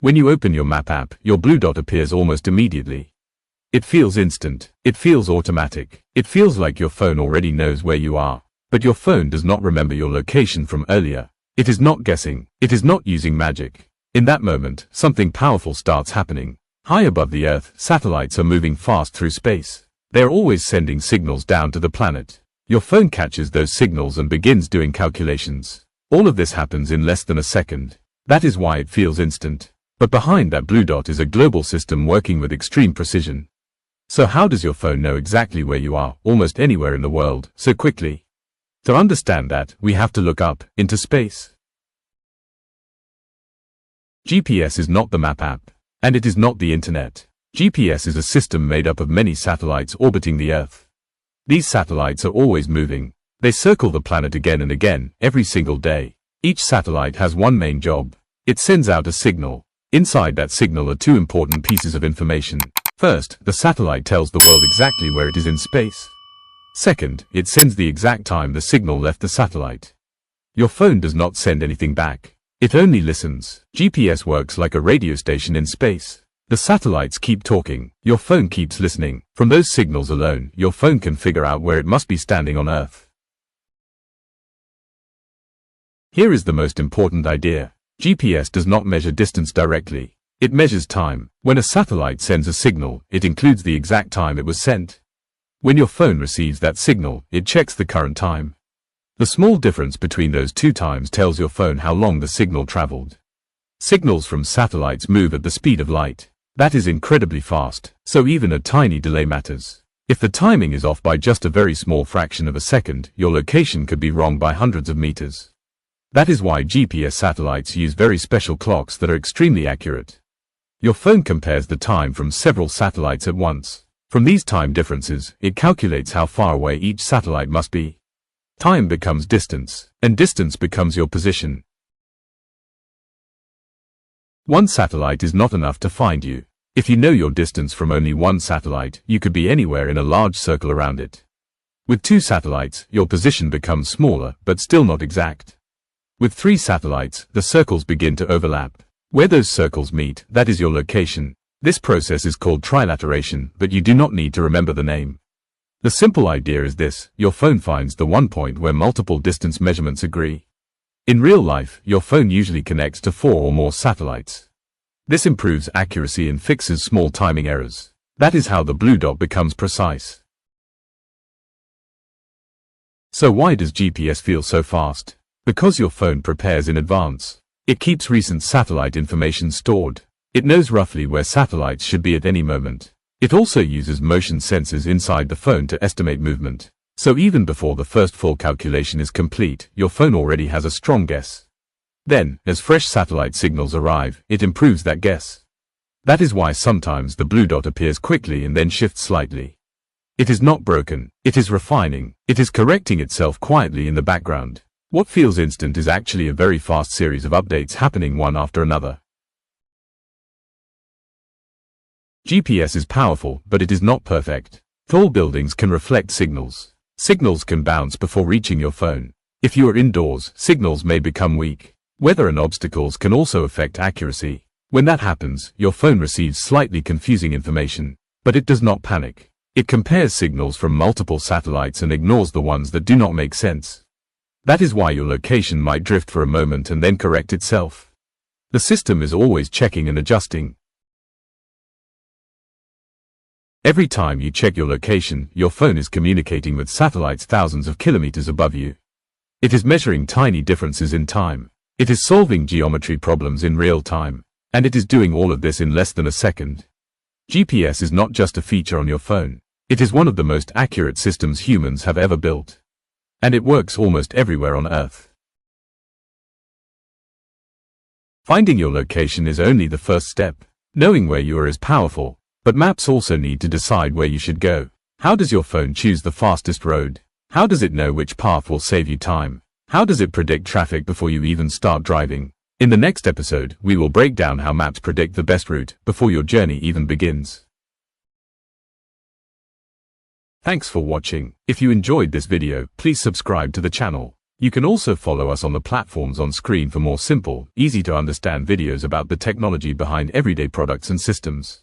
When you open your map app, your blue dot appears almost immediately. It feels instant. It feels automatic. It feels like your phone already knows where you are. But your phone does not remember your location from earlier. It is not guessing. It is not using magic. In that moment, something powerful starts happening. High above the Earth, satellites are moving fast through space. They are always sending signals down to the planet. Your phone catches those signals and begins doing calculations. All of this happens in less than a second. That is why it feels instant. But behind that blue dot is a global system working with extreme precision. So how does your phone know exactly where you are, almost anywhere in the world, so quickly? To understand that, we have to look up, into space. GPS is not the map app. And it is not the internet. GPS is a system made up of many satellites orbiting the Earth. These satellites are always moving. They circle the planet again and again, every single day. Each satellite has one main job. It sends out a signal. Inside that signal are two important pieces of information. First, the satellite tells the world exactly where it is in space. Second, it sends the exact time the signal left the satellite. Your phone does not send anything back. It only listens. GPS works like a radio station in space. The satellites keep talking. Your phone keeps listening. From those signals alone, your phone can figure out where it must be standing on Earth. Here is the most important idea. GPS does not measure distance directly. It measures time. When a satellite sends a signal, it includes the exact time it was sent. When your phone receives that signal, it checks the current time. The small difference between those two times tells your phone how long the signal traveled. Signals from satellites move at the speed of light. That is incredibly fast, so even a tiny delay matters. If the timing is off by just a very small fraction of a second, your location could be wrong by hundreds of meters. That is why GPS satellites use very special clocks that are extremely accurate. Your phone compares the time from several satellites at once. From these time differences, it calculates how far away each satellite must be. Time becomes distance, and distance becomes your position. One satellite is not enough to find you. If you know your distance from only one satellite, you could be anywhere in a large circle around it. With two satellites, your position becomes smaller, but still not exact. With three satellites, the circles begin to overlap. Where those circles meet, that is your location. This process is called trilateration, but you do not need to remember the name. The simple idea is this: your phone finds the one point where multiple distance measurements agree. In real life, your phone usually connects to 4 or more satellites. This improves accuracy and fixes small timing errors. That is how the blue dot becomes precise. So why does GPS feel so fast? Because your phone prepares in advance. It keeps recent satellite information stored. It knows roughly where satellites should be at any moment. It also uses motion sensors inside the phone to estimate movement. So even before the first full calculation is complete, your phone already has a strong guess. Then, as fresh satellite signals arrive, it improves that guess. That is why sometimes the blue dot appears quickly and then shifts slightly. It is not broken. It is refining. It is correcting itself quietly in the background. What feels instant is actually a very fast series of updates happening one after another. GPS is powerful, but it is not perfect. Tall buildings can reflect signals. Signals can bounce before reaching your phone. If you are indoors, signals may become weak. Weather and obstacles can also affect accuracy. When that happens, your phone receives slightly confusing information. But it does not panic. It compares signals from multiple satellites and ignores the ones that do not make sense. That is why your location might drift for a moment and then correct itself. The system is always checking and adjusting. Every time you check your location, your phone is communicating with satellites thousands of kilometers above you. It is measuring tiny differences in time. It is solving geometry problems in real time. And it is doing all of this in less than a second. GPS is not just a feature on your phone. It is one of the most accurate systems humans have ever built. And it works almost everywhere on Earth. Finding your location is only the first step. Knowing where you are is powerful. But maps also need to decide where you should go. How does your phone choose the fastest road? How does it know which path will save you time? How does it predict traffic before you even start driving? In the next episode, we will break down how maps predict the best route before your journey even begins. Thanks for watching. If you enjoyed this video, please subscribe to the channel. You can also follow us on the platforms on screen for more simple, easy to understand videos about the technology behind everyday products and systems.